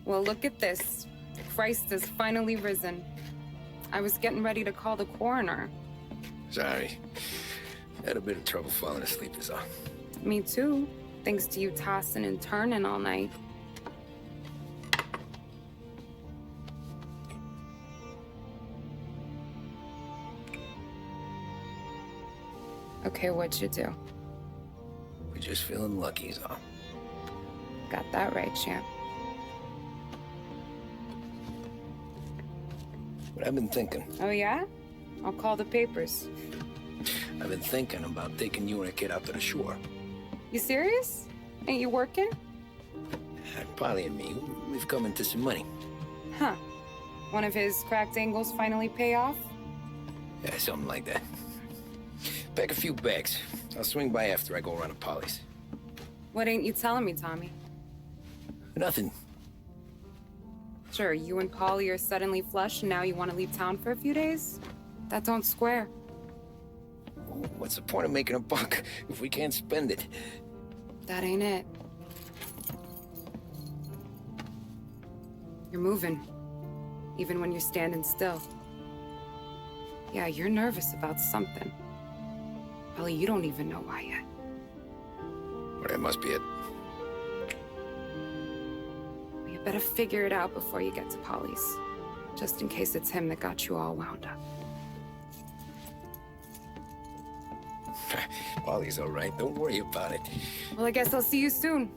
Well, look at this. Christ has finally risen. I was getting ready to call the coroner. Sorry. Had a bit of trouble falling asleep is all. Me too, thanks to you tossing and turning all night. Okay, what'd you do? We're just feeling lucky is all. Got that right, champ. But I've been thinking. Oh, yeah? I'll call the papers. I've been thinking about taking you and a kid out to the shore. You serious? Ain't you working? Paulie and me, we've come into some money. Huh. One of his cracked angles finally pay off? Yeah, something like that. Pack a few bags. I'll swing by after I go around to Paulie's. What ain't you telling me, Tommy? Nothing. Sure, you and Paulie are suddenly flush and now you want to leave town for a few days? That don't square. What's the point of making a buck if we can't spend it? That ain't it. You're moving, even when you're standing still. Yeah, you're nervous about something. Probably you don't even know why yet. Well, that must be it. Well, you better figure it out before you get to Paulie's, just in case it's him that got you all wound up. Paulie's all right. Don't worry about it. Well, I guess I'll see you soon.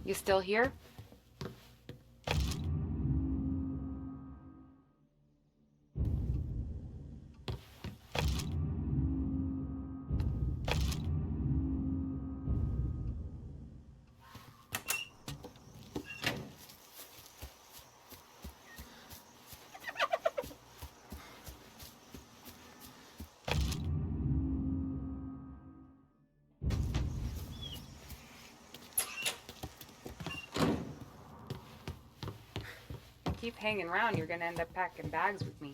You still here? Keep hanging around, you're gonna end up packing bags with me.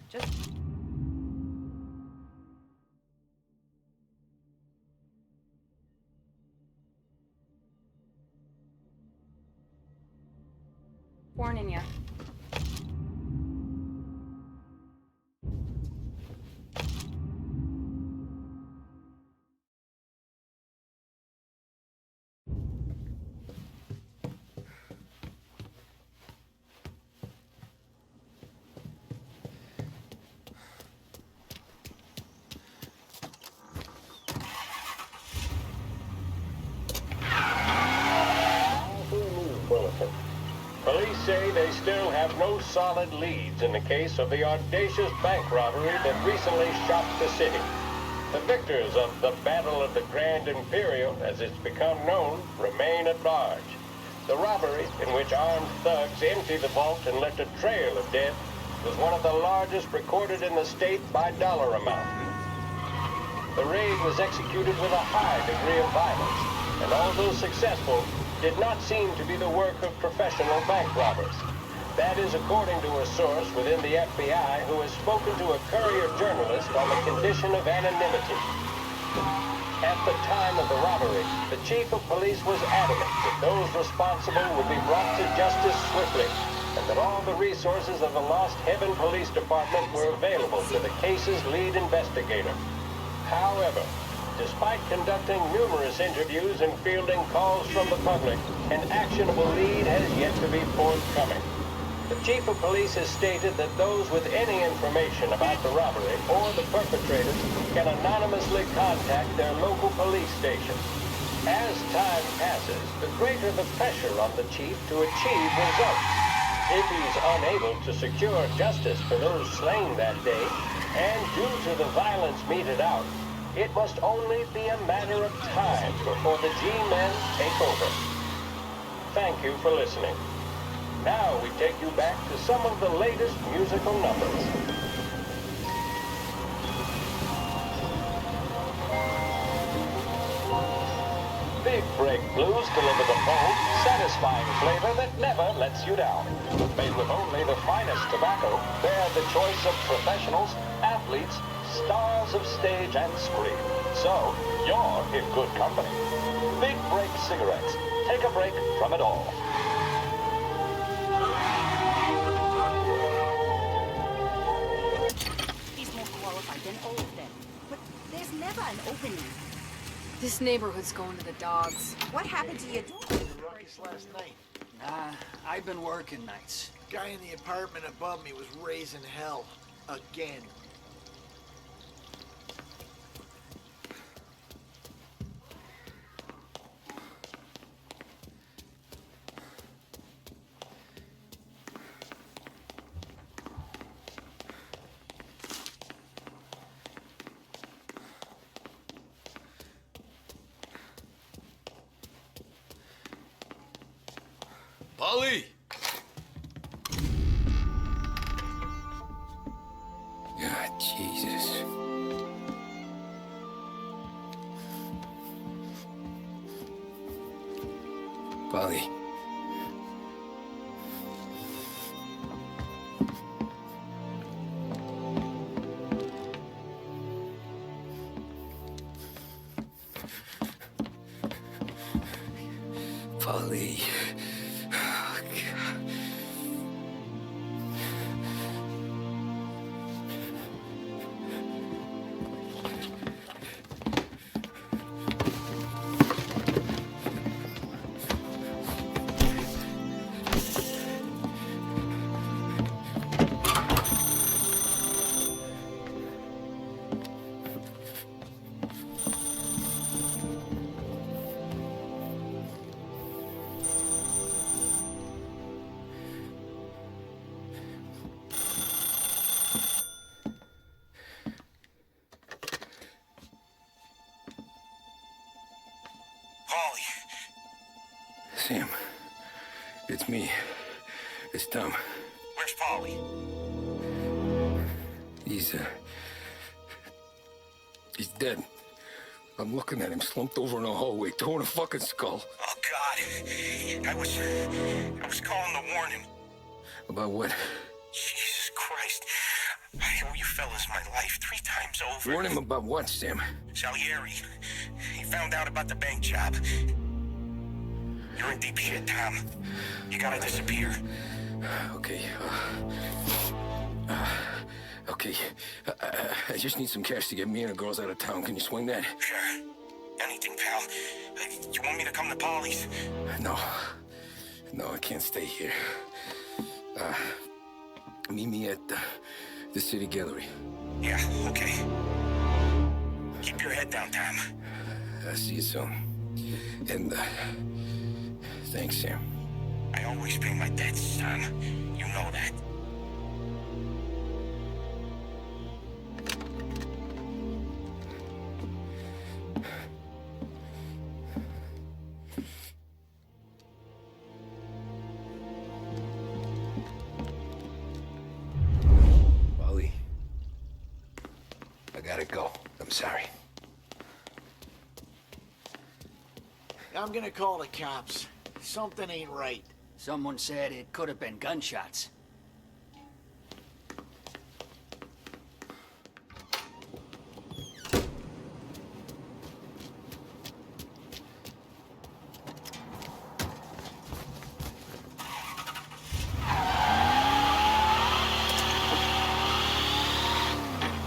Just... warning ya. Police say they still have no solid leads in the case of the audacious bank robbery that recently shocked the city. The victors of the Battle of the Grand Imperial, as it's become known, remain at large. The robbery, in which armed thugs emptied the vault and left a trail of dead, was one of the largest recorded in the state by dollar amount. The raid was executed with a high degree of violence, and although successful, did not seem to be the work of professional bank robbers. That is according to a source within the FBI who has spoken to a Courier journalist on the condition of anonymity. At the time of the robbery, the chief of police was adamant that those responsible would be brought to justice swiftly, and that all the resources of the Lost Heaven Police Department were available to the case's lead investigator. However, despite conducting numerous interviews and fielding calls from the public, an actionable lead has yet to be forthcoming. The chief of police has stated that those with any information about the robbery or the perpetrators can anonymously contact their local police station. As time passes, the greater the pressure on the chief to achieve results. If he's unable to secure justice for those slain that day, and due to the violence meted out, it must only be a matter of time before the G-men take over. Thank you for listening. Now we take you back to some of the latest musical numbers. Big Break Blues deliver the bold, satisfying flavor that never lets you down. Made with only the finest tobacco, they're the choice of professionals, athletes, stars of stage and screen. So, you're in good company. Big Break cigarettes. Take a break from it all. He's more qualified than all of them. But there's never an opening. This neighborhood's going to the dogs. What happened to your dog? The ruckus last night. Nah, I've been working nights. Guy in the apartment above me was raising hell. Again. Paulie! God, Jesus. Paulie. Paulie. Oh, God. Sam, it's me. It's Tom. Where's Paulie? He's dead. I'm looking at him slumped over in a hallway, torn a fucking skull. Oh, God. I was calling to warn him. About what? Jesus Christ. I owe you fellas my life 3 times over. Warn him about what, Sam? Salieri. He found out about the bank job. You're in deep shit, Tom. You gotta disappear. Okay. Okay. I just need some cash to get me and the girls out of town. Can you swing that? Sure. Anything, pal. You want me to come to Paulie's? No. No, I can't stay here. Meet me at the city gallery. Yeah, okay. Keep your head down, Tom. I'll see you soon. And, thanks, Sam. I always pay my debts, Tom. You know that. Paulie, I gotta go. I'm sorry. I'm gonna call the cops. Something ain't right. Someone said it could have been gunshots.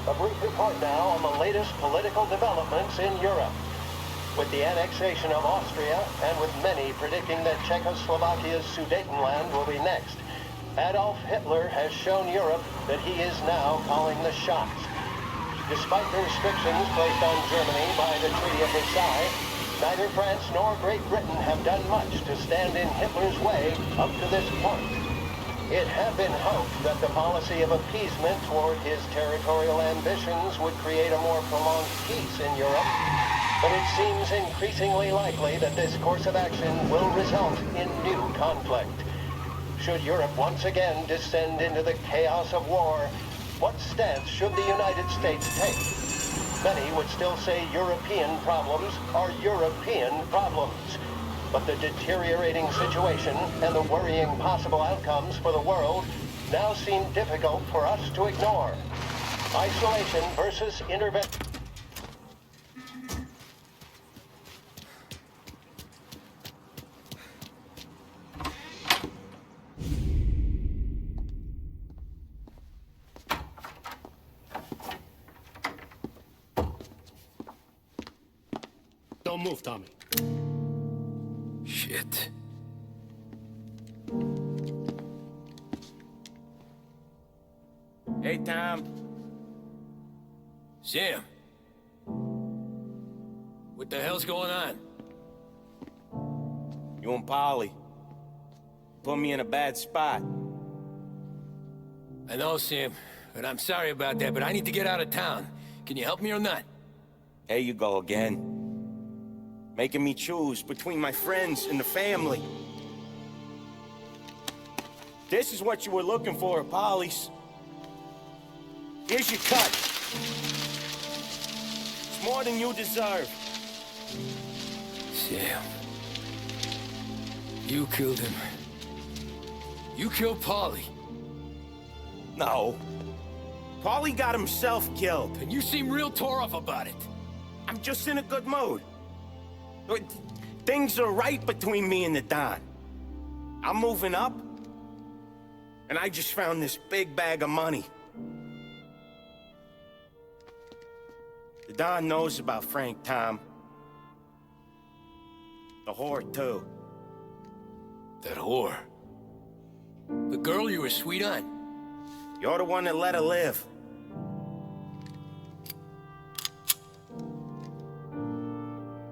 A brief report now on the latest political developments in Europe. With the annexation of Austria, and with many predicting that Czechoslovakia's Sudetenland will be next, Adolf Hitler has shown Europe that he is now calling the shots. Despite the restrictions placed on Germany by the Treaty of Versailles, neither France nor Great Britain have done much to stand in Hitler's way up to this point. It had been hoped that the policy of appeasement toward his territorial ambitions would create a more prolonged peace in Europe, but it seems increasingly likely that this course of action will result in new conflict. Should Europe once again descend into the chaos of war, what stance should the United States take? Many would still say European problems are European problems. But the deteriorating situation and the worrying possible outcomes for the world now seem difficult for us to ignore. Isolation versus intervention. Don't move, Tommy. Shit. Hey, Tom. Sam. What the hell's going on? You and Paulie put me in a bad spot. I know, Sam, but I'm sorry about that, but I need to get out of town. Can you help me or not? There you go again. Making me choose between my friends and the family. This is what you were looking for at Paulie's. Here's your cut. It's more than you deserve. Sam. You killed him. You killed Paulie. No. Paulie got himself killed. And you seem real tore up about it. I'm just in a good mood. Things are right between me and the Don. I'm moving up, and I just found this big bag of money. The Don knows about Frank, Tom. The whore, too. That whore? The girl you were sweet on? You're the one that let her live.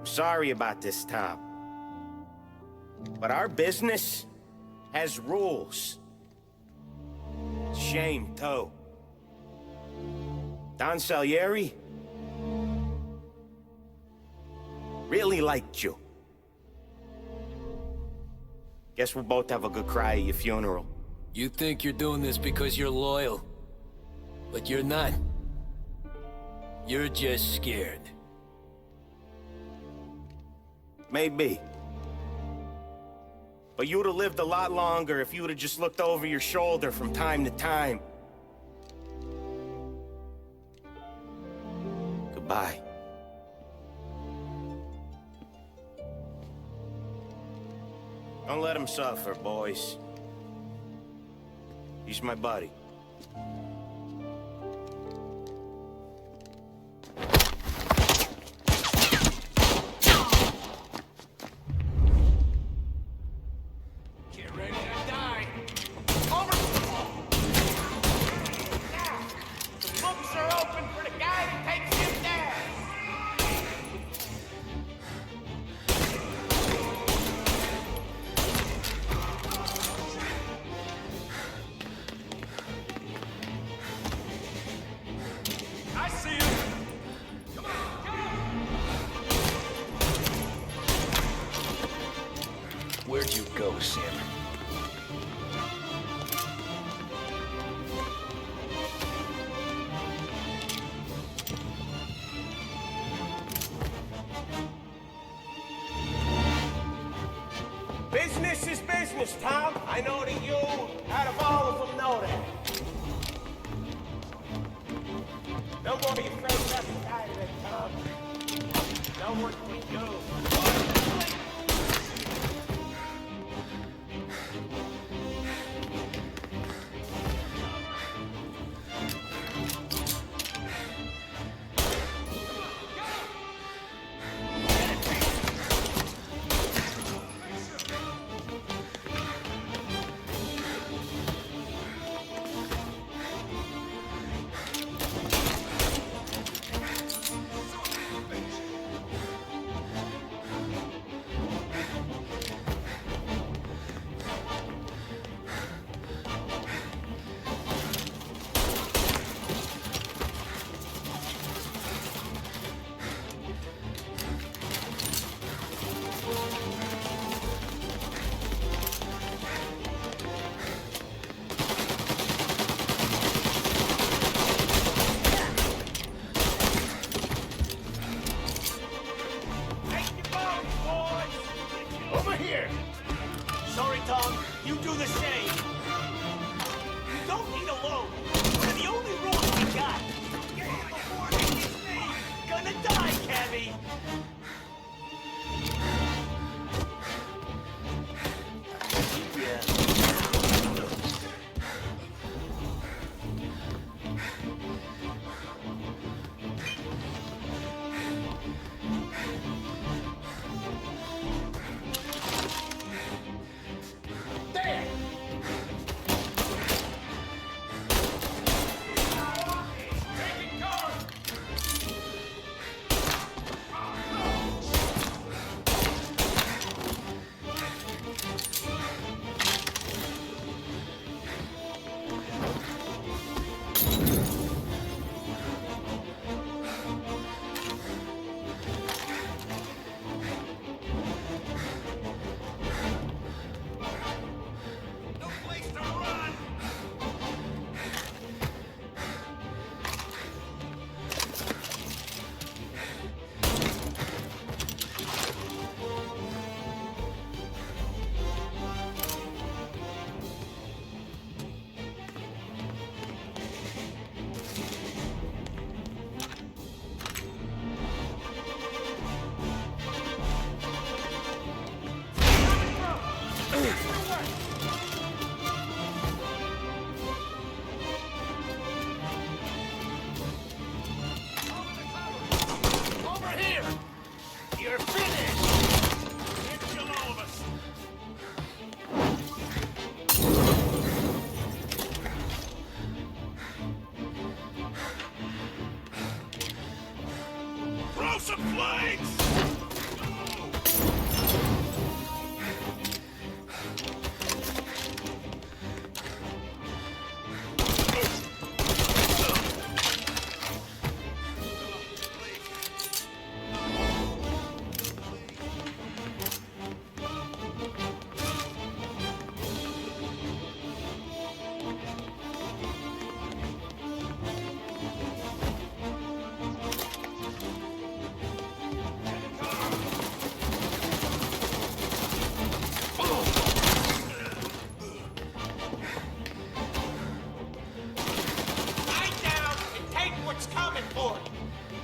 Sorry about this, Tom. But our business has rules. Shame, too. Don Salieri really liked you. Guess we'll both have a good cry at your funeral. You think you're doing this because you're loyal, but you're not. You're just scared. Maybe. But you'd have lived a lot longer if you'd have just looked over your shoulder from time to time. Goodbye. Don't let him suffer, boys. He's my buddy. Where'd you go, Sam? Business is business, Tom. I know that you, out of all of them, know that. Don't worry your face up inside of it, Tom. Don't work with you. some flames!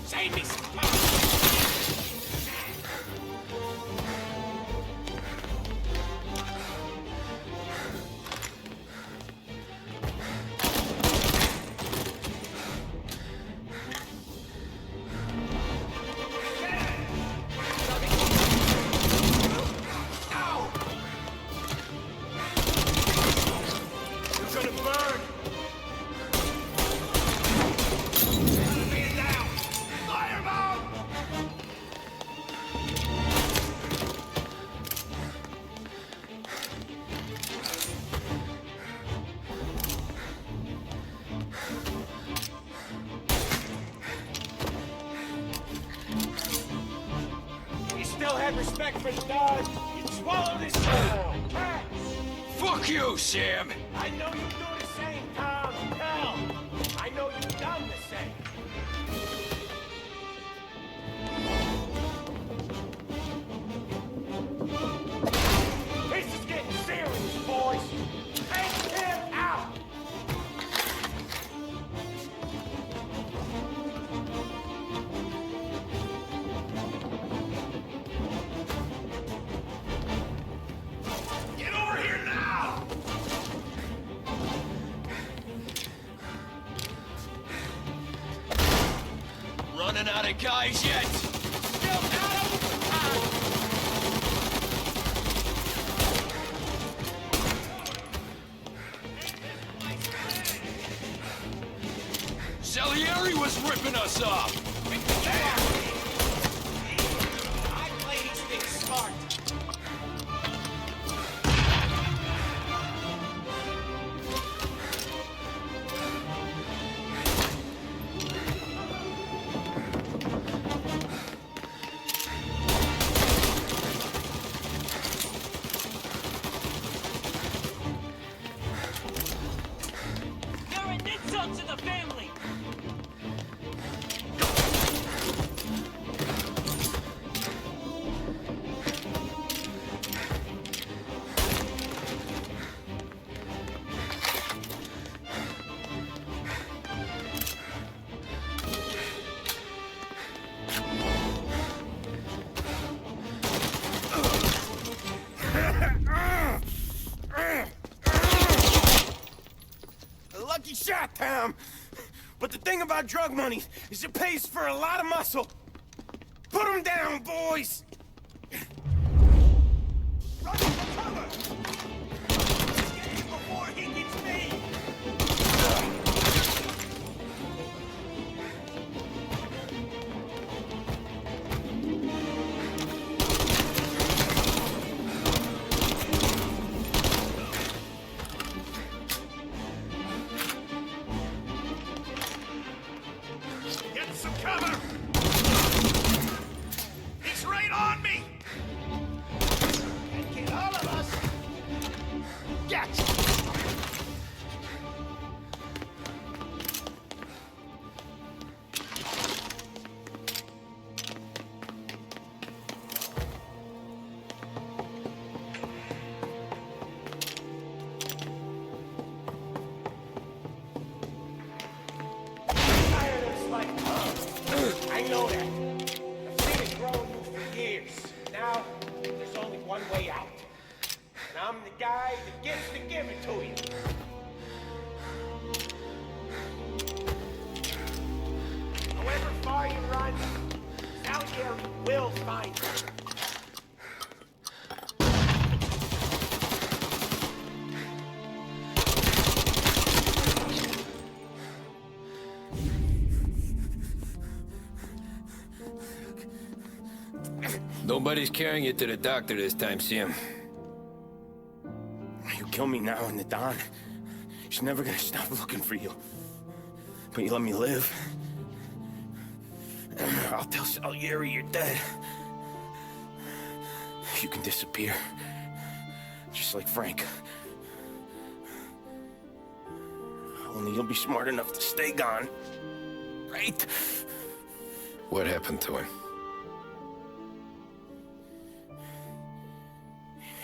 Save me some time! Respect for the dog. You'd swallow this down. Fuck you, Sam! I know you do the same, Tom. Hell, I know you've done the same. This is getting serious, boys. Take him out! Running out of guys yet? Still out of time. Salieri was ripping us off! I play these things smart. To the family! Lucky shot, Tom! But the thing about drug money is it pays for a lot of muscle. Put him down, boys! Run for cover! Get him before he gets me! Get some cover! He's right on me! Can't get all of us! Get! Tired of this life. I know that. I've seen it grow on you for years. Now, there's only one way out. And I'm the guy that gets to give it to you. However far you run, Salieri will find you. Nobody's carrying you to the doctor this time, Sam. You kill me now and the Don. She's never gonna stop looking for you. But you let me live. And I'll tell Salieri you're dead. You can disappear. Just like Frank. Only you'll be smart enough to stay gone. Right? What happened to him?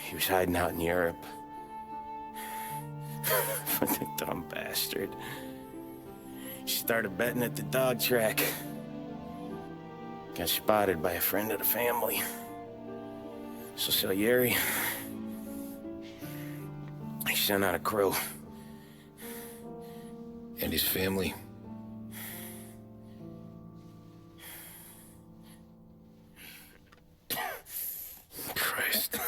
He was hiding out in Europe. But the dumb bastard. He started betting at the dog track. Got spotted by a friend of the family. So Salieri, he sent out a crew. And his family? Christ.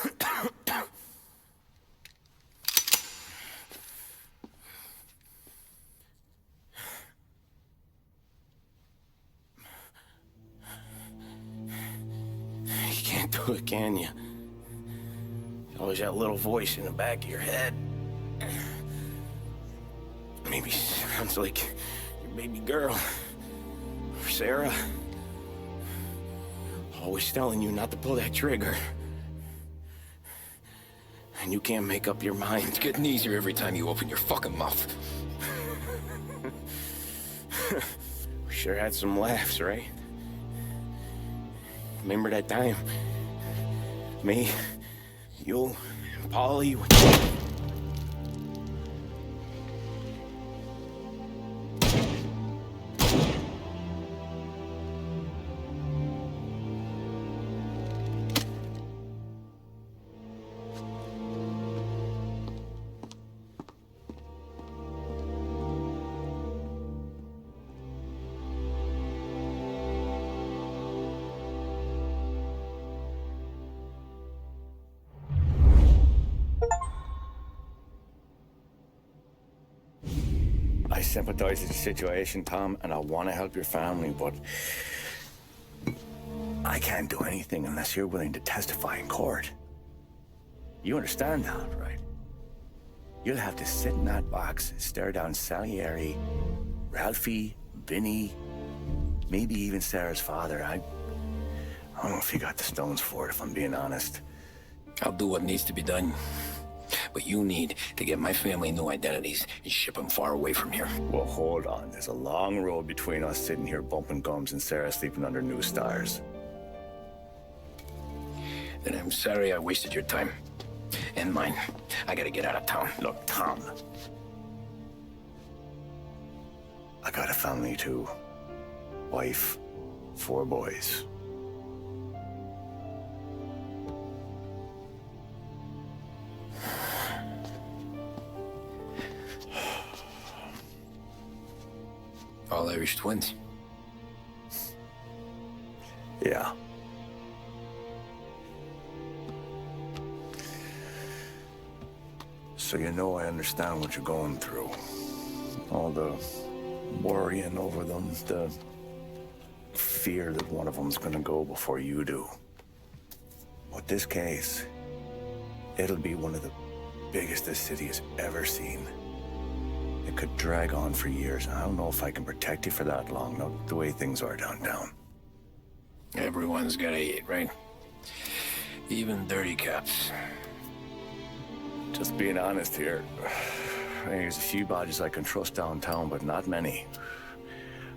You can't do it, can you? Always that little voice in the back of your head. Maybe sounds like your baby girl. Or Sarah. Always telling you not to pull that trigger. And you can't make up your mind. It's getting easier every time you open your fucking mouth. We sure had some laughs, right? Remember that time? Me, you, and Paulie. I sympathize with the situation, Tom, and I want to help your family, but I can't do anything unless you're willing to testify in court. You understand that, right? You'll have to sit in that box, stare down Salieri, Ralphie, Vinny, maybe even Sarah's father. I don't know if you got the stones for it, if I'm being honest. I'll do what needs to be done. But you need to get my family new identities and ship them far away from here. Well, hold on. There's a long road between us sitting here bumping gums and Sarah sleeping under new stars. Then I'm sorry I wasted your time. And mine. I gotta get out of town. Look, Tom. I got a family too. Wife, 4 boys. All Irish twins. Yeah. So you know I understand what you're going through. All the worrying over them, the fear that one of them's gonna go before you do. But this case, it'll be one of the biggest this city has ever seen. It could drag on for years. I don't know if I can protect you for that long, not the way things are downtown. Everyone's gotta eat, right? Even dirty cops. Just being honest here. There's a few badges I can trust downtown, but not many.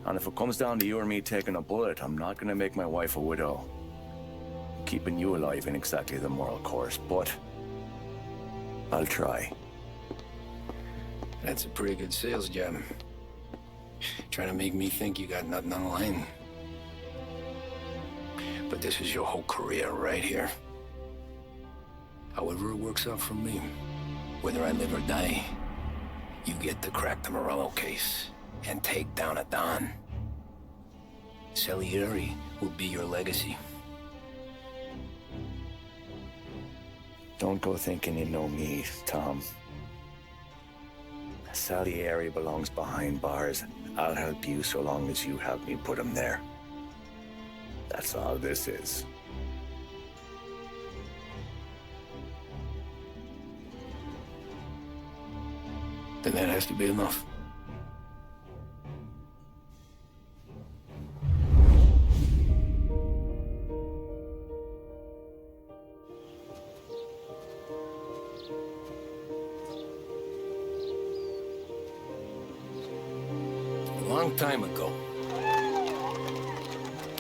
And if it comes down to you or me taking a bullet, I'm not gonna make my wife a widow. Keeping you alive ain't exactly the moral course, but I'll try. That's a pretty good sales job. Trying to make me think you got nothing on the line. But this is your whole career right here. However it works out for me, whether I live or die, you get to crack the Morello case and take down a Don. Salieri will be your legacy. Don't go thinking you know me, Tom. Salieri belongs behind bars. I'll help you so long as you help me put him there. That's all this is. then that has to be enough. A long time ago,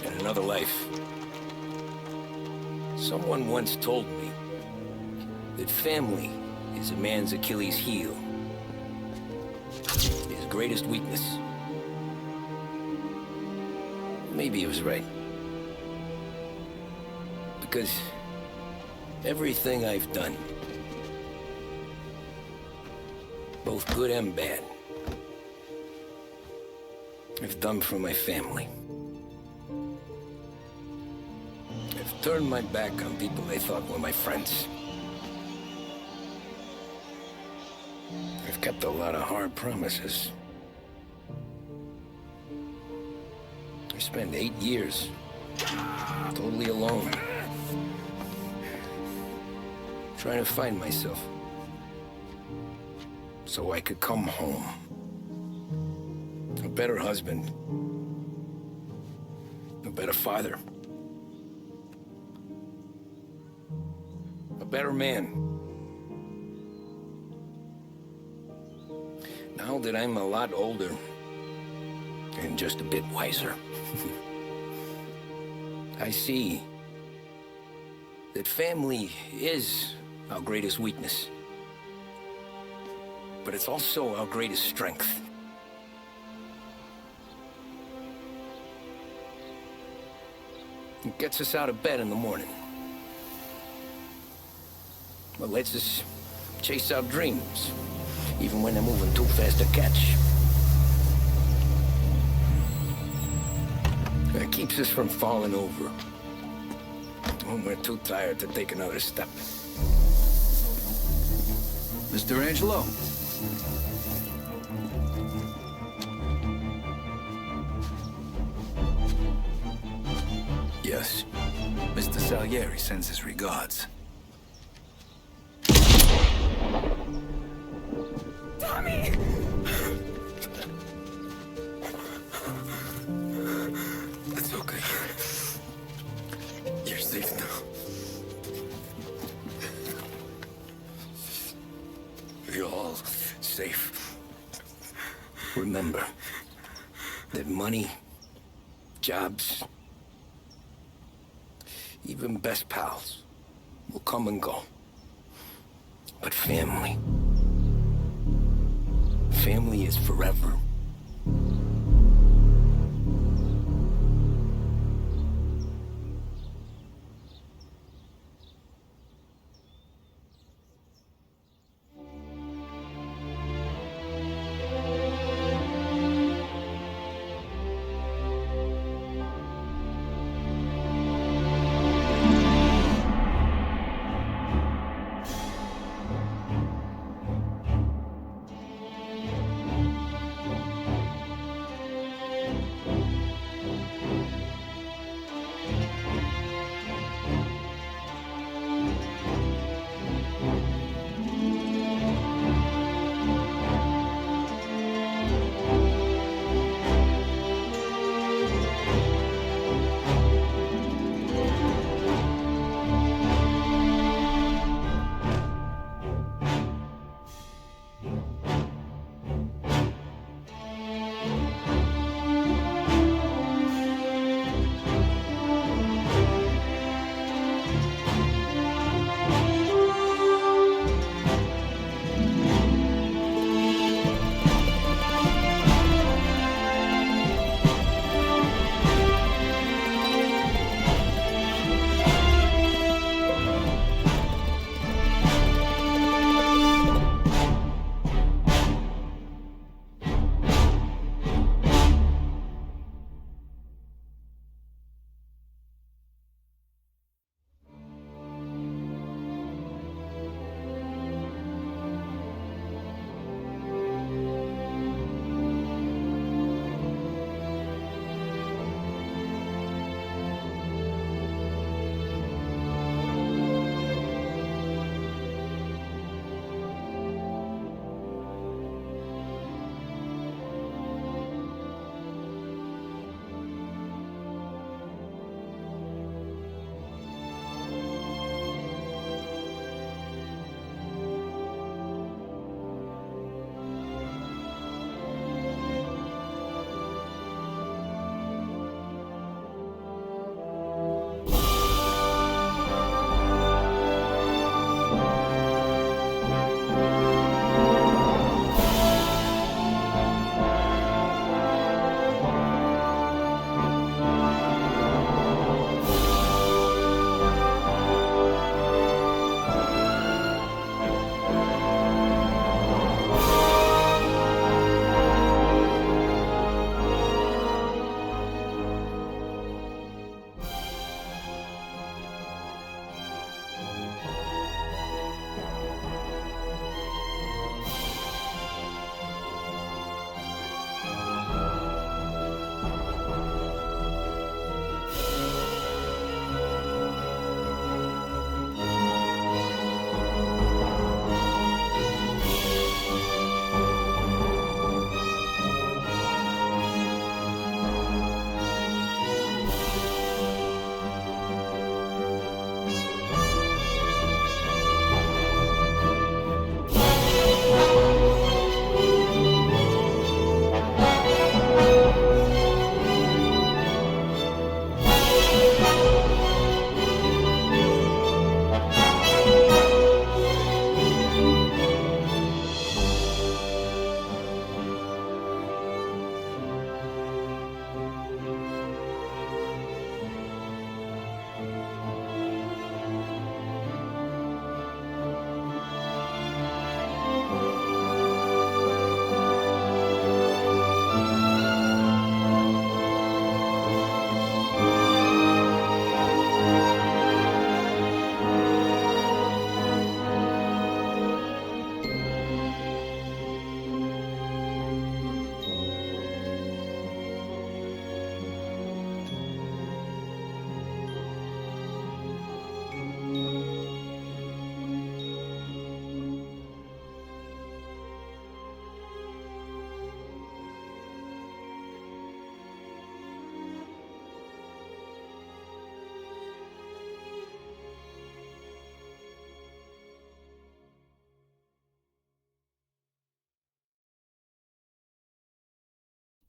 in another life, someone once told me that family is a man's Achilles heel, his greatest weakness. Maybe he was right. Because everything I've done, both good and bad, I've done for my family. I've turned my back on people they thought were my friends. I've kept a lot of hard promises. I spent 8 years totally alone, trying to find myself so I could come home. A better husband, a better father, a better man. Now that I'm a lot older and just a bit wiser, I see that family is our greatest weakness, but it's also our greatest strength. It gets us out of bed in the morning. It lets us chase our dreams, even when they're moving too fast to catch. It keeps us from falling over when we're too tired to take another step. Mr. Angelo. Yes. Mr. Salieri sends his regards. Tommy! It's okay. You're safe now. You're all safe. Remember that money, jobs, even best pals will come and go. But family is forever.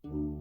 you.